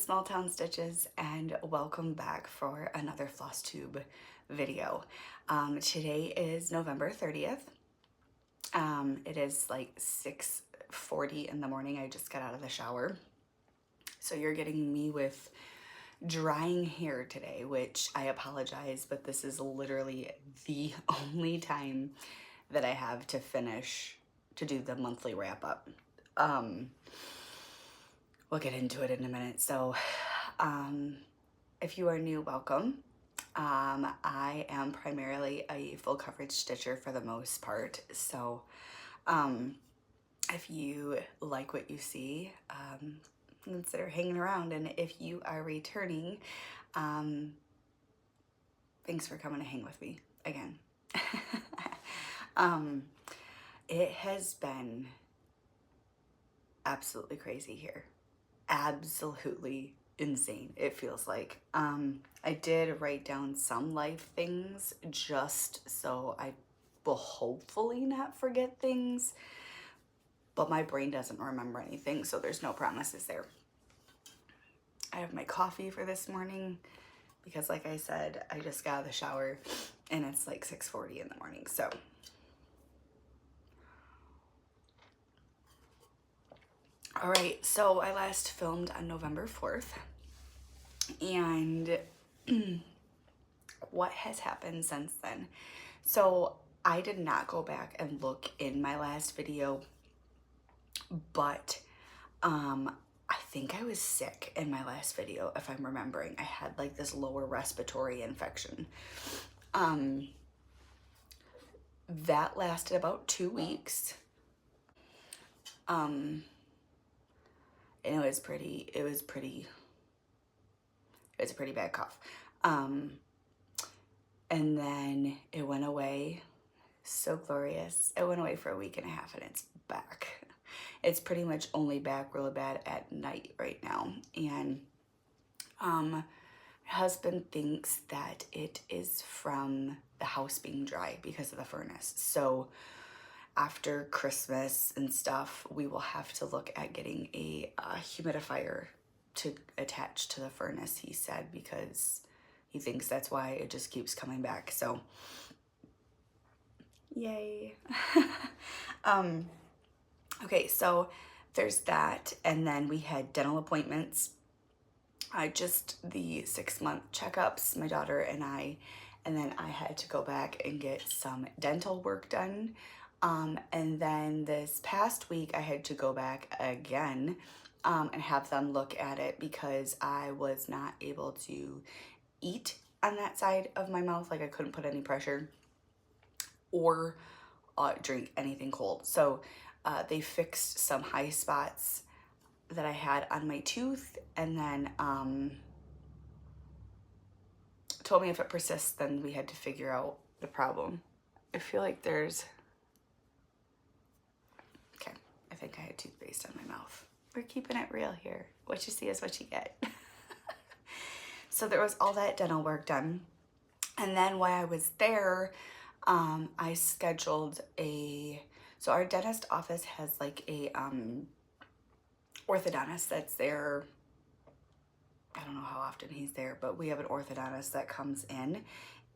small town stitches, and welcome back for another Flosstube video. Today is November 30th. It is like 6:40 in the morning. I just got out of the shower. So you're getting me with drying hair today, which I apologize, but this is literally the only time that I have to do the monthly wrap up. We'll get into it in a minute. So if you are new, welcome. I am primarily a full coverage stitcher for the most part. So if you like what you see, consider hanging around. And if you are returning, thanks for coming to hang with me again. It has been absolutely crazy here. Absolutely insane, it feels like. I did write down some life things just so I will hopefully not forget things, but my brain doesn't remember anything, so there's no promises there. I have my coffee for this morning because, like I said, I just got out of the shower and it's like 6:40 in the morning. So all right, so I last filmed on November 4th, and what has happened since then? So I did not go back and look in my last video, but I think I was sick in my last video, if I'm remembering. I had like this lower respiratory infection. That lasted about 2 weeks. And it was a pretty bad cough. And then it went away. So glorious. It went away for a week and a half and it's back. It's pretty much only back really bad at night right now. And my husband thinks that it is from the house being dry because of the furnace. So after Christmas and stuff, we will have to look at getting a humidifier to attach to the furnace, he said, because he thinks that's why it just keeps coming back. So yay. Okay, so there's that. And then we had dental appointments, just the 6-month checkups, my daughter and I, and then I had to go back and get some dental work done. And then this past week I had to go back again and have them look at it because I was not able to eat on that side of my mouth. Like I couldn't put any pressure or drink anything cold. So they fixed some high spots that I had on my tooth, and then told me if it persists, then we had to figure out the problem. I feel like there's... Okay, I think I had toothpaste on my mouth. We're keeping it real here. What you see is what you get. So there was all that dental work done. And then while I was there, I scheduled so our dentist office has like a orthodontist that's there. I don't know how often he's there, but we have an orthodontist that comes in,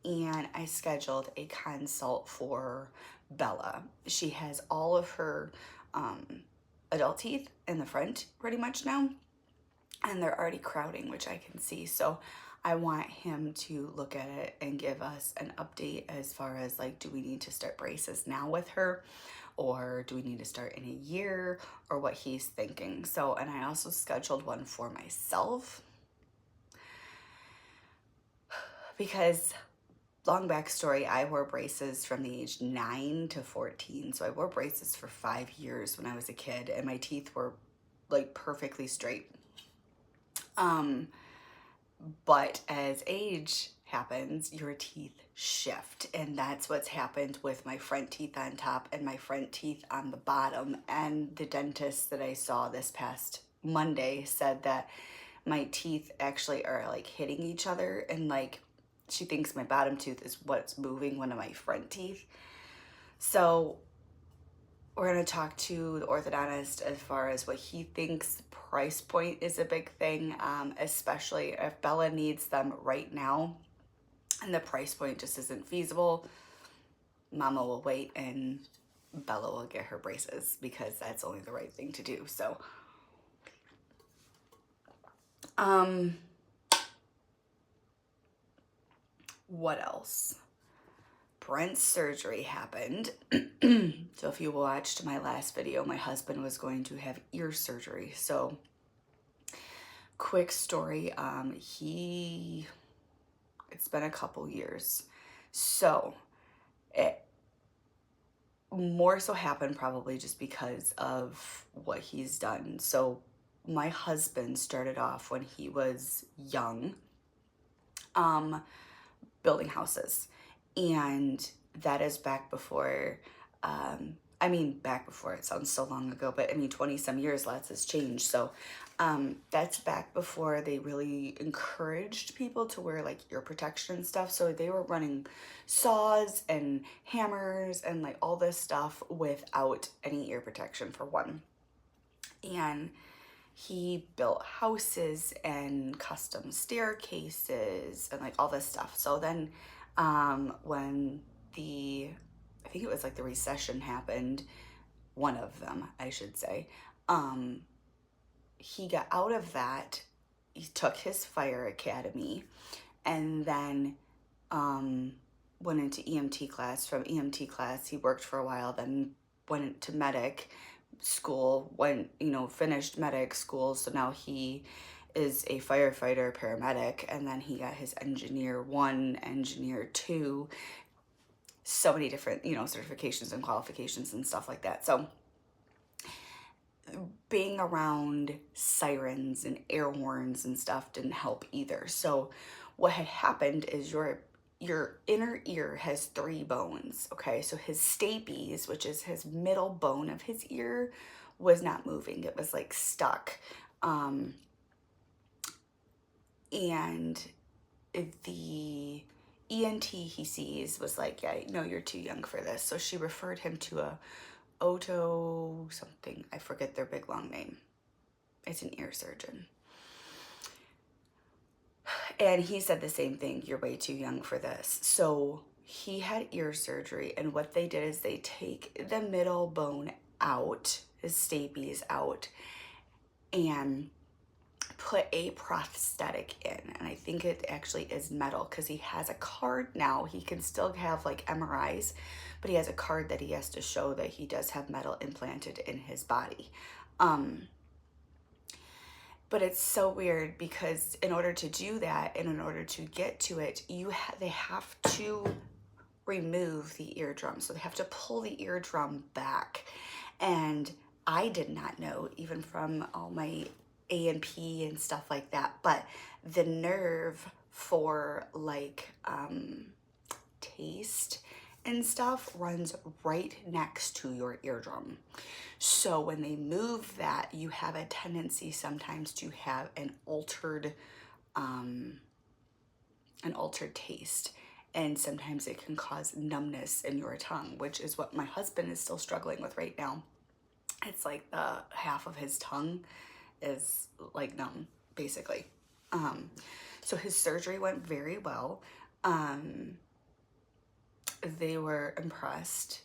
and I scheduled a consult for Bella. She has all of her adult teeth in the front pretty much now, and they're already crowding, which I can see. So I want him to look at it and give us an update as far as like, do we need to start braces now with her, or do we need to start in a year, or what he's thinking. So, and I also scheduled one for myself because, long backstory, I wore braces from the age 9 to 14. So I wore braces for 5 years when I was a kid, and my teeth were like perfectly straight. But as age happens, your teeth shift, and that's what's happened with my front teeth on top and my front teeth on the bottom. And the dentist that I saw this past Monday said that my teeth actually are like hitting each other, and like she thinks my bottom tooth is what's moving one of my front teeth. So we're going to talk to the orthodontist as far as what he thinks price point is a big thing, especially if Bella needs them right now and the price point just isn't feasible. Mama will wait and Bella will get her braces because that's only the right thing to do. So, what else? Brent's surgery happened. So if you watched my last video, my husband was going to have ear surgery. So quick story, it's been a couple years. So it more so happened probably just because of what he's done. So my husband started off when he was young, building houses. And that is back before, back before, it sounds so long ago, but 20 some years, lots has changed. So that's back before they really encouraged people to wear like ear protection and stuff. So they were running saws and hammers and like all this stuff without any ear protection for one. And he built houses and custom staircases and like all this stuff. So then when I think it was like the recession happened, one of them, I should say, he got out of that. He took his fire academy and then went into EMT class. From EMT class, he worked for a while, then went to medic school, finished medic school. So now he is a firefighter, paramedic, and then he got his engineer 1, engineer 2, so many different, certifications and qualifications and stuff like that. So being around sirens and air horns and stuff didn't help either. So what had happened is your inner ear has 3 bones, okay? So his stapes, which is his middle bone of his ear, was not moving. It was like stuck. And the ENT he sees was like, yeah, no, you're too young for this. So she referred him to a Oto something. I forget their big long name. It's an ear surgeon. And he said the same thing. You're way too young for this. So he had ear surgery. And what they did is they take the middle bone out, his stapes out, and put a prosthetic in. And I think it actually is metal because he has a card now. He can still have like MRIs, but he has a card that he has to show that he does have metal implanted in his body. But it's so weird because in order to do that and in order to get to it, they have to remove the eardrum. So they have to pull the eardrum back. And I did not know, even from all my A&P and stuff like that, but the nerve for like taste and stuff runs right next to your eardrum. So when they move that, you have a tendency sometimes to have an altered taste. And sometimes it can cause numbness in your tongue, which is what my husband is still struggling with right now. It's like the half of his tongue is like numb, basically. So his surgery went very well. They were impressed.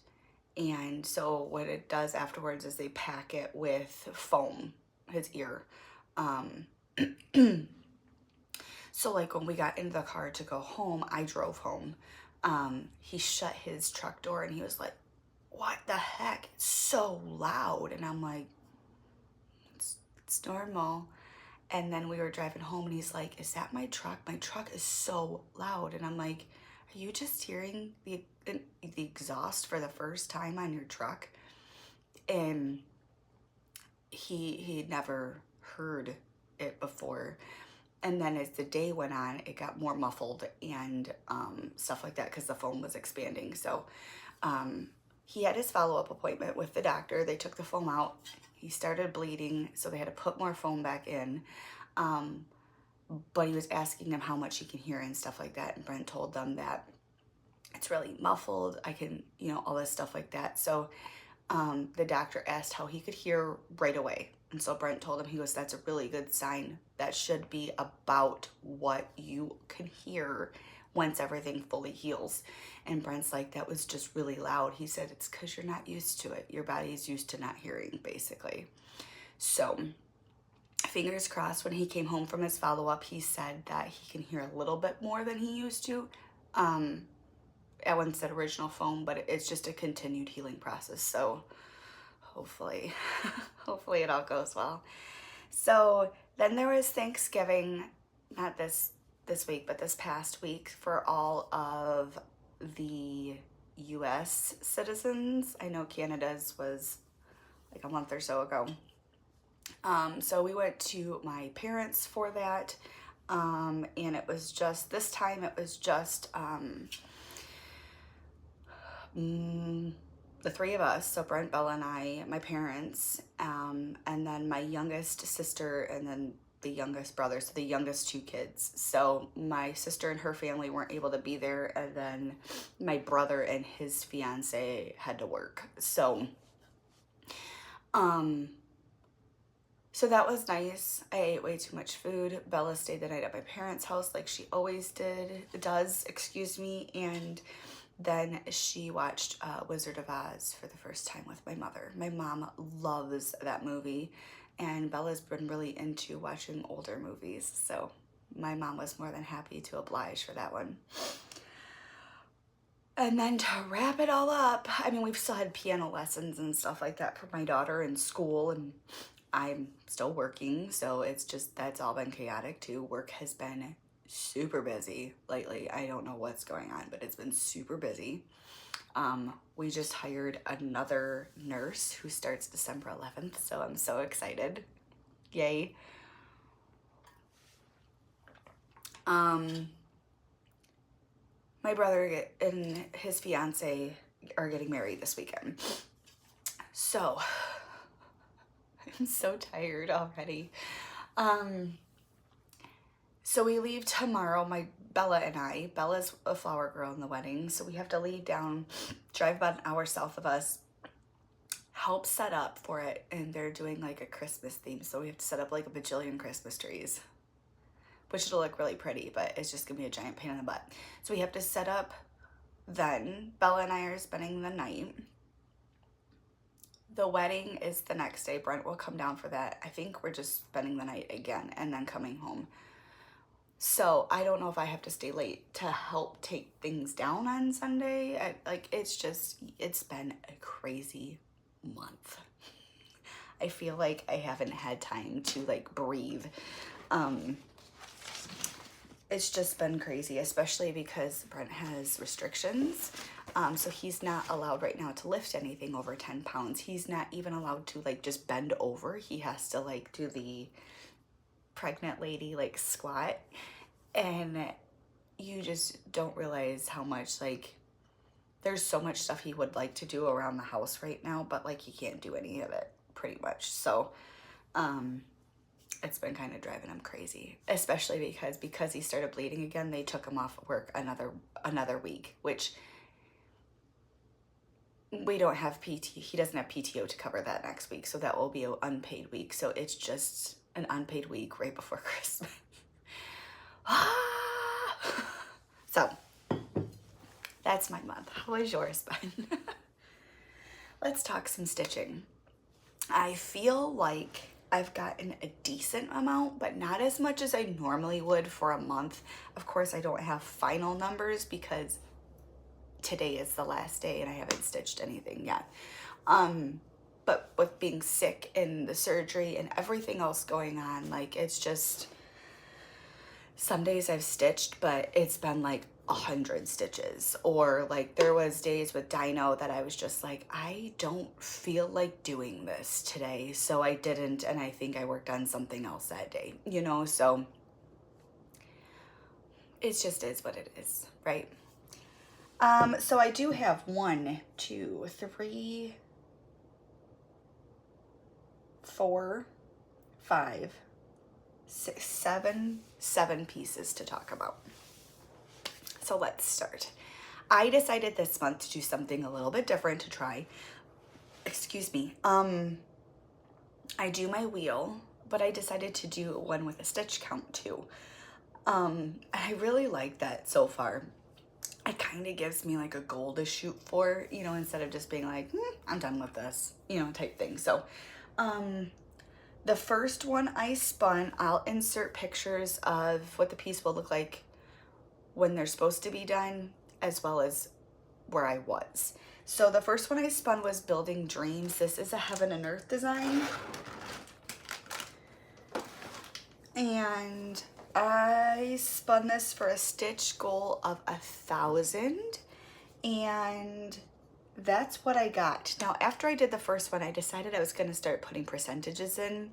And so what it does afterwards is they pack it with foam, his ear. So like when we got into the car to go home, I drove home. He shut his truck door and he was like, what the heck? It's so loud. And I'm like, it's normal. And then we were driving home and he's like, is that my truck? My truck is so loud. And I'm like, are you just hearing the exhaust for the first time on your truck? And he'd never heard it before. And then as the day went on, it got more muffled and stuff like that because the foam was expanding. So he had his follow-up appointment with the doctor. They took the foam out. He started bleeding, so they had to put more foam back in. But he was asking them how much he can hear and stuff like that. And Brent told them that it's really muffled. I can, all this stuff like that. So the doctor asked how he could hear right away. And so Brent told him, he goes, that's a really good sign. That should be about what you can hear once everything fully heals. And Brent's like, that was just really loud. He said, it's because you're not used to it. Your body's used to not hearing, basically. So fingers crossed. When he came home from his follow-up, he said that he can hear a little bit more than he used to. I wouldn't say original phone, but it's just a continued healing process. So hopefully, hopefully it all goes well. So then there was Thanksgiving, not this week, but this past week for all of the US citizens. I know Canada's was like a month or so ago. So we went to my parents for that. And it was just, this time it was just, the three of us, so Brent, Bella, and I, my parents, and then my youngest sister, and then the youngest brother, so the youngest two kids. So my sister and her family weren't able to be there, and then my brother and his fiance had to work. So so that was nice. I ate way too much food. Bella stayed the night at my parents' house like she always does, and then she watched Wizard of Oz for the first time with my mother. My mom loves that movie, and Bella's been really into watching older movies, so my mom was more than happy to oblige for that one. And then to wrap it all up, I mean, we've still had piano lessons and stuff like that for my daughter in school, and I'm still working, so it's just, that's all been chaotic too. Work has been super busy lately. I don't know what's going on, but it's been super busy. We just hired another nurse who starts December 11th, so I'm so excited. Yay. My brother and his fiance are getting married this weekend. So I'm so tired already. So we leave tomorrow, Bella and I. Bella's a flower girl in the wedding, so we have to leave down, drive about an hour south of us, help set up for it, and they're doing like a Christmas theme, so we have to set up like a bajillion Christmas trees, which it'll look really pretty, but it's just gonna be a giant pain in the butt. So we have to set up then. Bella and I are spending the night. The wedding is the next day. Brent will come down for that. I think we're just spending the night again and then coming home. So I don't know if I have to stay late to help take things down on Sunday. It's been a crazy month. I feel like I haven't had time to like breathe. It's just been crazy, especially because Brent has restrictions. So he's not allowed right now to lift anything over 10 pounds. He's not even allowed to like just bend over. He has to like do the pregnant lady like squat, and you just don't realize how much like there's so much stuff he would like to do around the house right now, but like he can't do any of it pretty much. So it's been kind of driving him crazy, especially because he started bleeding again. They took him off of work another week, which we don't have PT. He doesn't have PTO to cover that next week, so that will be an unpaid week. So it's just an unpaid week right before Christmas. So that's my month. How has yours been? Let's talk some stitching. I feel like I've gotten a decent amount, but not as much as I normally would for a month. Of course, I don't have final numbers because today is the last day and I haven't stitched anything yet. But with being sick and the surgery and everything else going on, like it's just, some days I've stitched, but it's been like 100 stitches. Or like there was days with Dino that I was just like, I don't feel like doing this today, so I didn't, and I think I worked on something else that day, you know. So it just is what it is, right? So I do have 1, 2, 3, 4, 5, 6, 7 pieces to talk about. So let's start. I decided this month to do something a little bit different to try. Excuse me. I do my wheel, but I decided to do one with a stitch count too. I really like that so far. It kind of gives me like a goal to shoot for, you know, instead of just being like, I'm done with this, you know, type thing. So, the first one I spun, I'll insert pictures of what the piece will look like when they're supposed to be done, as well as where I was. So the first one I spun was Building Dreams. This is a Heaven and Earth design. And I spun this for a stitch goal of 1,000, and that's what I got. Now, after I did the first one, I decided I was going to start putting percentages in.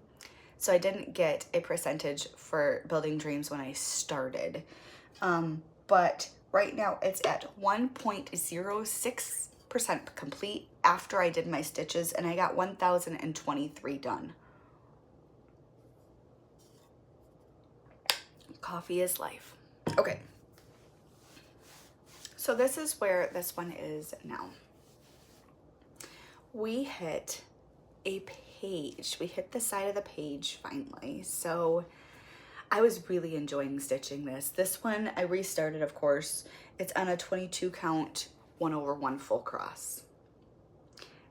So I didn't get a percentage for Building Dreams when I started. But right now it's at 1.06% complete after I did my stitches, and I got 1,023 done. Coffee is life. Okay. So this is where this one is now. We hit a page. We hit the side of the page finally. So I was really enjoying stitching this. This one I restarted, of course. It's on a 22 count 1/1 full cross.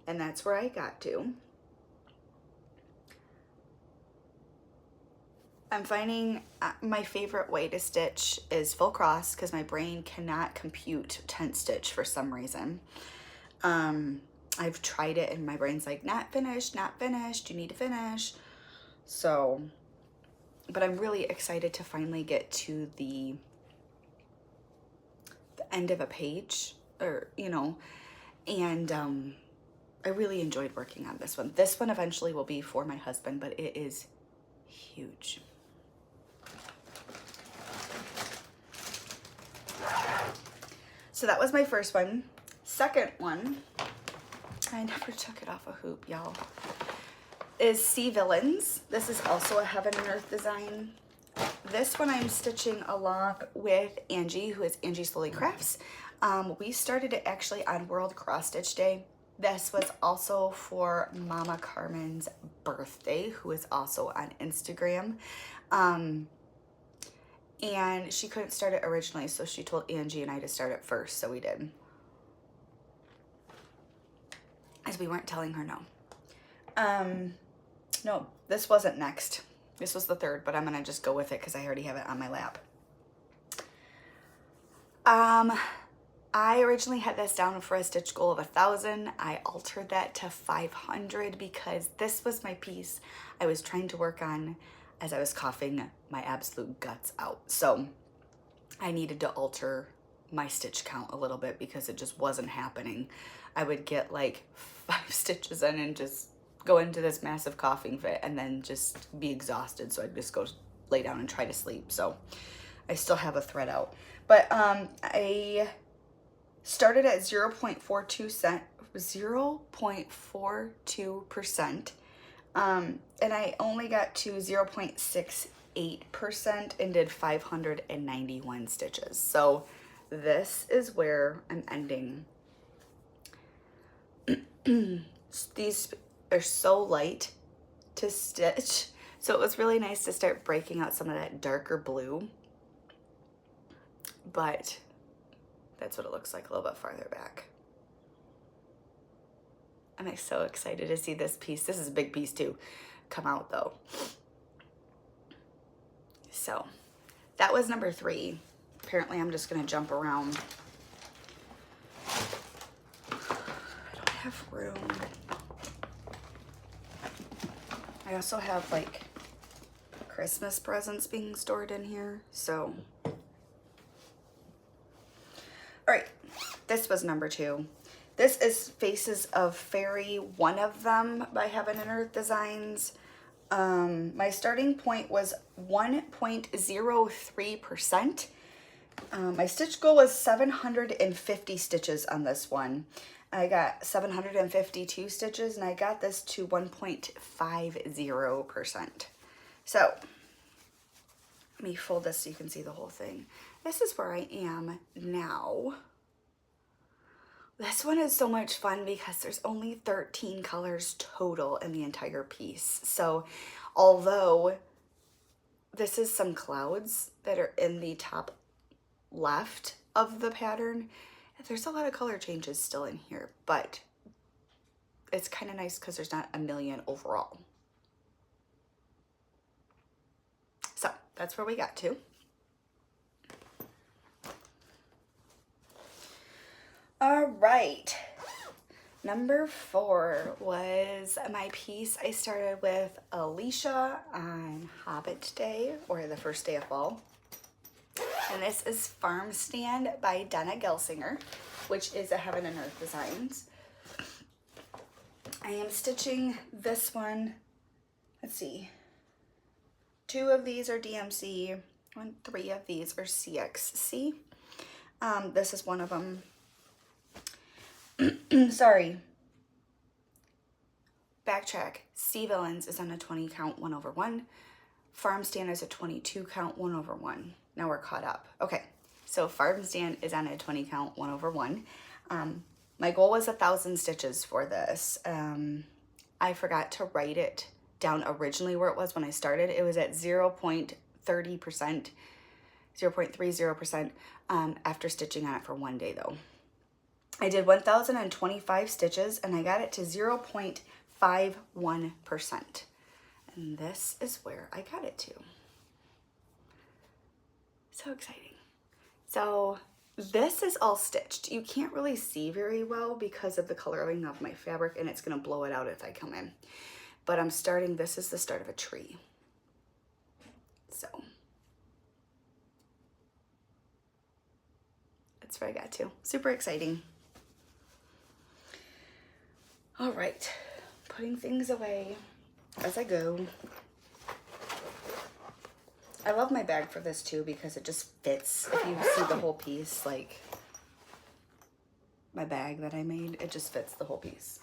And that's where I got to. I'm finding my favorite way to stitch is full cross because my brain cannot compute tent stitch for some reason. I've tried it and my brain's like, not finished, you need to finish. So, but I'm really excited to finally get to the end of a page, or, you know, and I really enjoyed working on this one. This one eventually will be for my husband, but it is huge. So that was my first one. Second one, I never took it off a hoop, y'all, is Sea Villains. This is also a Heaven and Earth design. This one I'm stitching along with Angie, who is Angie Slowly Crafts. We started it actually on World Cross Stitch Day. This was also for Mama Carmen's birthday, who is also on Instagram. And she couldn't start it originally, so she told Angie and I to start it first, so we did. As we weren't telling her no. No, this wasn't next. This was the third, but I'm gonna just go with it because I already have it on my lap. I originally had this down for a stitch goal of 1,000. I altered that to 500 because this was my piece I was trying to work on as I was coughing my absolute guts out. So I needed to alter my stitch count a little bit because it just wasn't happening. I would get like 5 stitches in and just go into this massive coughing fit and then just be exhausted. So I'd just go lay down and try to sleep. So I still have a thread out. But I started at 0.42%. And I only got to 0.68% and did 591 stitches. So this is where I'm ending. These are so light to stitch. So it was really nice to start breaking out some of that darker blue. But that's what it looks like a little bit farther back. I'm so excited to see this piece. This is a big piece too. Come out though. So that was number 3. Apparently I'm just gonna jump around. I don't have room. I also have like Christmas presents being stored in here, so. All right, this was number 2. This is Faces of Fairy, one of them by Heaven and Earth Designs. My starting point was 1.03%. My stitch goal was 750 stitches on this one. I got 752 stitches and I got this to 1.50%. So let me fold this so you can see the whole thing. This is where I am now. This one is so much fun because there's only 13 colors total in the entire piece. So although this is some clouds that are in the top left of the pattern, there's a lot of color changes still in here, but it's kind of nice because there's not a million overall. So that's where we got to. All right, number 4 was my piece I started with Alicia on Hobbit Day, or the first day of fall. And this is Farm Stand by Donna Gelsinger, which is a Heaven and Earth Designs. I am stitching this one, let's see, 2 of these are DMC, 3 of these are CXC. This is one of them. Sorry. Backtrack. Sea Villains is on a 20 count 1/1. Farm Stand is a 22 count 1/1. Now we're caught up. Okay, so Farm Stand is on a 20 count 1/1. My goal was 1,000 stitches for this. I forgot to write it down originally where it was when I started. It was at 0.30%, 0.30% after stitching on it for 1 day though. I did 1,025 stitches and I got it to 0.51%. And this is where I got it to. So exciting. So this is all stitched. You can't really see very well because of the coloring of my fabric, and it's gonna blow it out if I come in. But I'm starting, this is the start of a tree. So that's where I got to. Super exciting. All right, putting things away as I go. I love my bag for this too because it just fits. If you see the whole piece, like my bag that I made, it just fits the whole piece.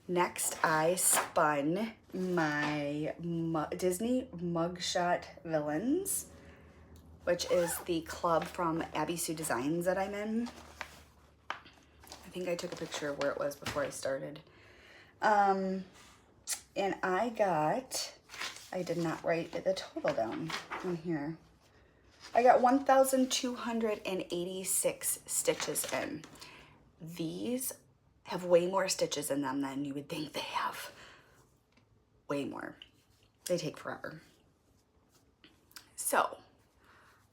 Next, I spun my Disney Mugshot Villains, which is the club from Abby Sue Designs that I'm in. I think I took a picture of where it was before I started. And I did not write the total down in here. I got 1,286 stitches in. These have way more stitches in them than you would think they have. Way more. They take forever. So,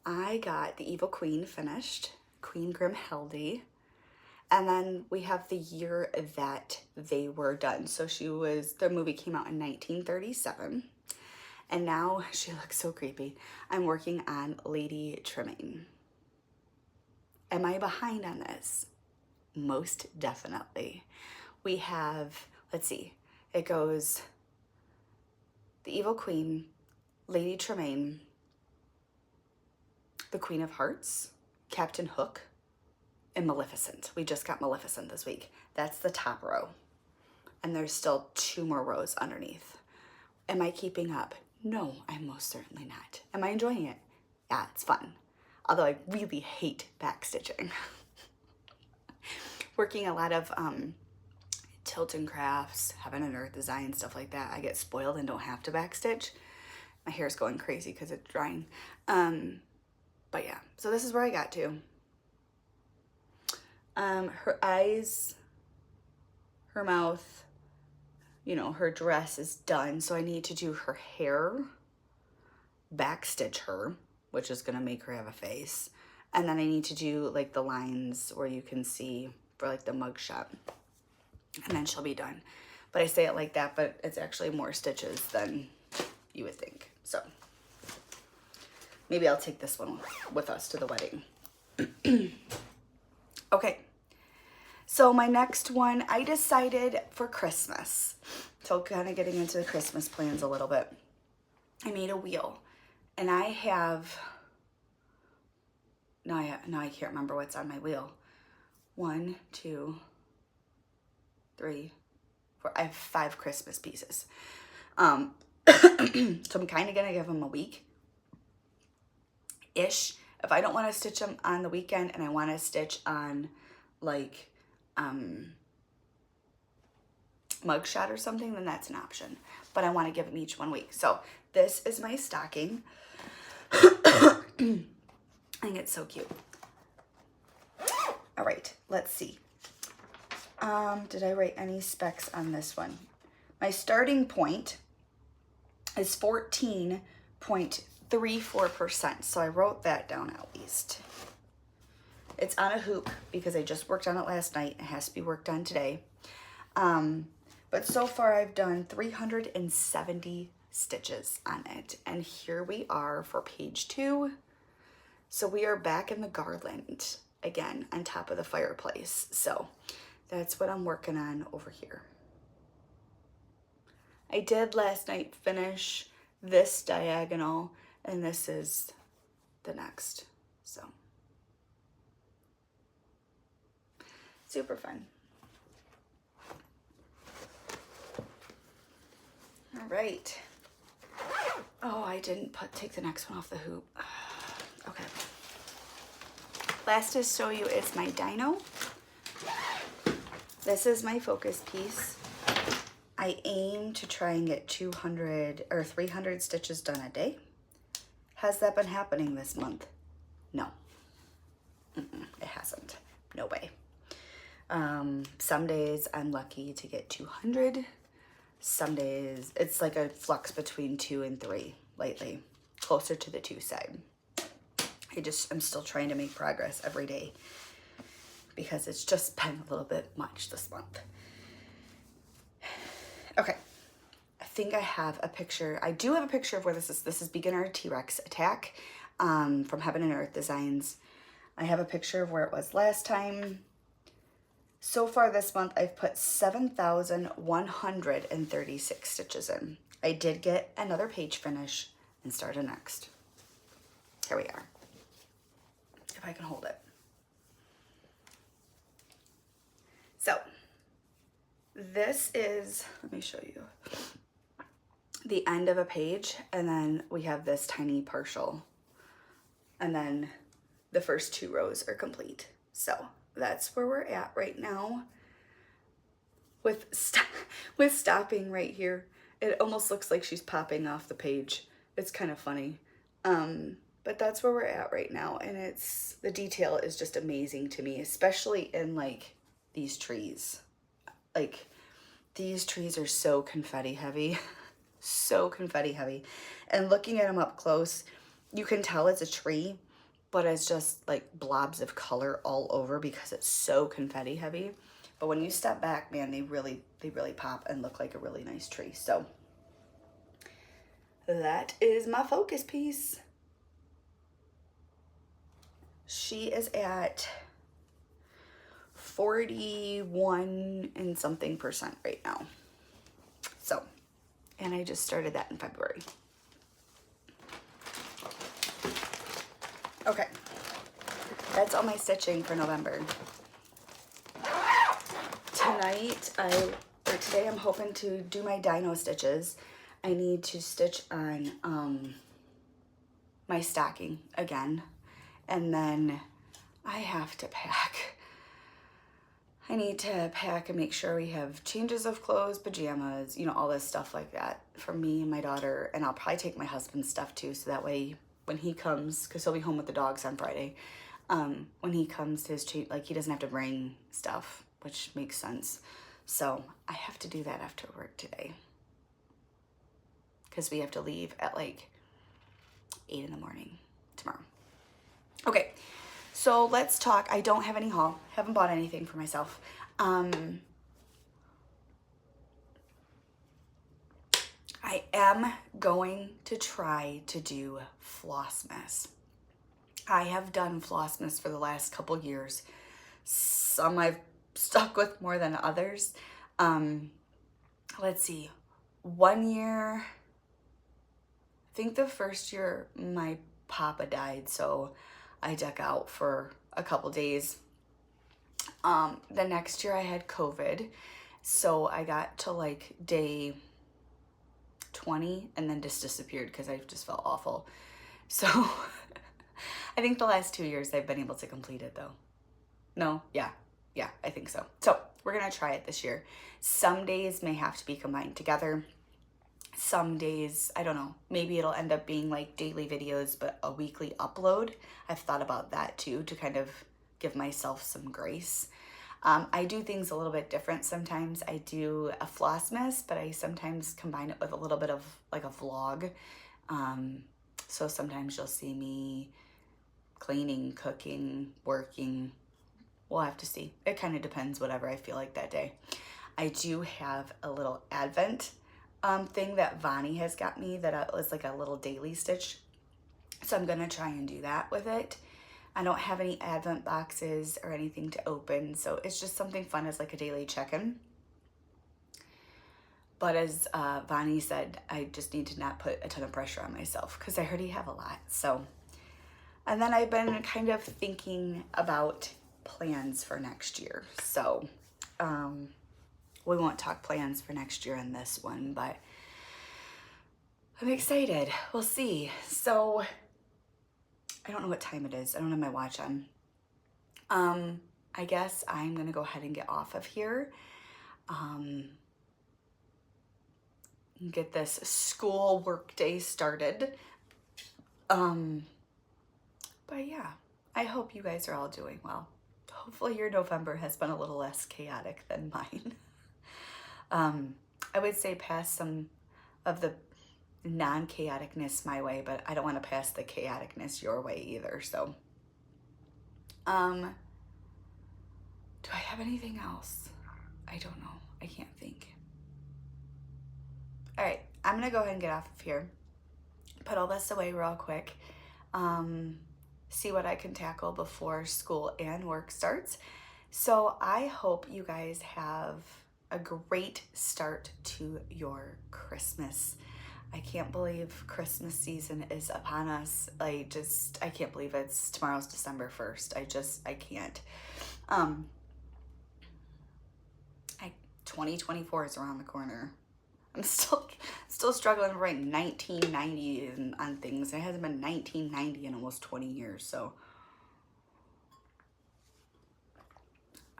I got the Evil Queen finished, Queen Grimhilde. And then we have the year that they were done. So the movie came out in 1937. And now she looks so creepy. I'm working on Lady Tremaine. Am I behind on this? Most definitely. We have, let's see, it goes the Evil Queen, Lady Tremaine, the Queen of Hearts, Captain Hook, and Maleficent. We just got Maleficent this week. That's the top row. And there's still 2 more rows underneath. Am I keeping up? No, I'm most certainly not. Am I enjoying it? Yeah, it's fun. Although I really hate backstitching. Working a lot of Tilton Crafts, Heaven and Earth Design, stuff like that. I get spoiled and don't have to backstitch. My hair's going crazy because it's drying. But yeah, so this is where I got to. Her eyes, her mouth, you know, her dress is done. So I need to do her hair, backstitch her, which is gonna make her have a face. And then I need to do like the lines where you can see for like the mugshot. And then she'll be done. But I say it like that, but it's actually more stitches than you would think. So maybe I'll take this one with us to the wedding. Okay. So my next one, I decided for Christmas. So kind of getting into the Christmas plans a little bit. I made a wheel. And I have, now I can't remember what's on my wheel. 1, 2, 3, 4. I have 5 Christmas pieces. So I'm kind of going to give them a week-ish. If I don't want to stitch them on the weekend and I want to stitch on like mugshot or something, then that's an option. But I want to give them each 1 week. So this is my stocking. I think it's so cute. All right, let's see. Did I write any specs on this one? My starting point is 14.34%. So I wrote that down at least. It's on a hoop because I just worked on it last night. It has to be worked on today. But so far I've done 370 stitches on it. And here we are for page 2. So we are back in the garland again on top of the fireplace. So that's what I'm working on over here. I did last night finish this diagonal, and this is the next. So super fun. All right. Oh, I didn't take the next one off the hoop. Okay. Last to show you is my dino. This is my focus piece. I aim to try and get 200 or 300 stitches done a day. Has that been happening this month? No. It hasn't. No way. Some days I'm lucky to get 200. Some days it's like a flux between 2 and 3 lately, closer to the 2 side. I'm still trying to make progress every day because it's just been a little bit much this month. Okay, I think I have a picture. I do have a picture of where this is. This is Beginner T-Rex Attack from Heaven and Earth Designs. I have a picture of where it was last time. So far this month, I've put 7,136 stitches in. I did get another page finish and start a next. Here we are. If I can hold it. So this is, let me show you, the end of a page, and then we have this tiny partial, and then the first 2 rows are complete. So that's where we're at right now. With stopping right here, it almost looks like she's popping off the page. It's kind of funny. But that's where we're at right now, and the detail is just amazing to me, especially in like these trees. Like these trees are so confetti heavy, so confetti heavy. And looking at them up close, you can tell it's a tree, but it's just like blobs of color all over because it's so confetti heavy. But when you step back, man, they really pop and look like a really nice tree. So that is my focus piece. She is at 41 and something % right now. So, and I just started that in February. Okay, that's all my stitching for November. Today I'm hoping to do my dino stitches. I need to stitch on my stocking again. And then I have to pack. I need to pack and make sure we have changes of clothes, pajamas, you know, all this stuff like that for me and my daughter. And I'll probably take my husband's stuff too, so that way when he comes, because he'll be home with the dogs on Friday, when he comes to his change, like he doesn't have to bring stuff, which makes sense. So I have to do that after work today because we have to leave at like 8 in the morning tomorrow. Okay, so let's talk. I don't have any haul. Haven't bought anything for myself. I am going to try to do Flossmas. I have done Flossmas for the last couple years. Some I've stuck with more than others. Let's see. One year, I think the first year my papa died, so I duck out for a couple days. The next year I had COVID, so I got to like day 20 and then just disappeared because I just felt awful. So I think the last 2 years I've been able to complete it though. No, yeah, Yeah, I think so. So we're gonna try it this year. Some days may have to be combined together. Some days, I don't know, maybe it'll end up being like daily videos, but a weekly upload. I've thought about that too, to kind of give myself some grace. I do things a little bit different sometimes. I do a Flossmas, but I sometimes combine it with a little bit of like a vlog. So sometimes you'll see me cleaning, cooking, working. We'll have to see. It kind of depends, whatever I feel like that day. I do have a little Advent thing that Vonnie has got me that is like a little daily stitch. So I'm gonna try and do that with it. I don't have any Advent boxes or anything to open, so it's just something fun as like a daily check-in. But as Vonnie said, I just need to not put a ton of pressure on myself because I already have a lot. So, and then I've been kind of thinking about plans for next year. So we won't talk plans for next year in this one, but I'm excited. We'll see. So I don't know what time it is. I don't have my watch on. I guess I'm gonna go ahead and get off of here. Get this school work day started. But yeah, I hope you guys are all doing well. Hopefully your November has been a little less chaotic than mine. I would say pass some of the non-chaoticness my way, but I don't want to pass the chaoticness your way either. So, do I have anything else? I don't know. I can't think. All right, I'm gonna go ahead and get off of here. Put all this away real quick. See what I can tackle before school and work starts. So I hope you guys have a great start to your Christmas. I can't believe Christmas season is upon us. I can't believe tomorrow's December 1st. I can't. 2024 is around the corner. I'm still struggling to write 1990 on things. It hasn't been 1990 in almost 20 years, so.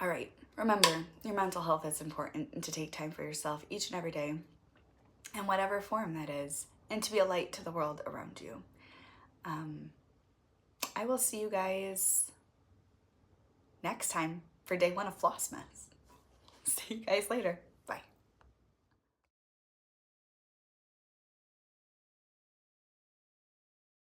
All right, remember, your mental health is important, and to take time for yourself each and every day, in whatever form that is, and to be a light to the world around you. I will see you guys next time for day 1 of Flossmas. See you guys later.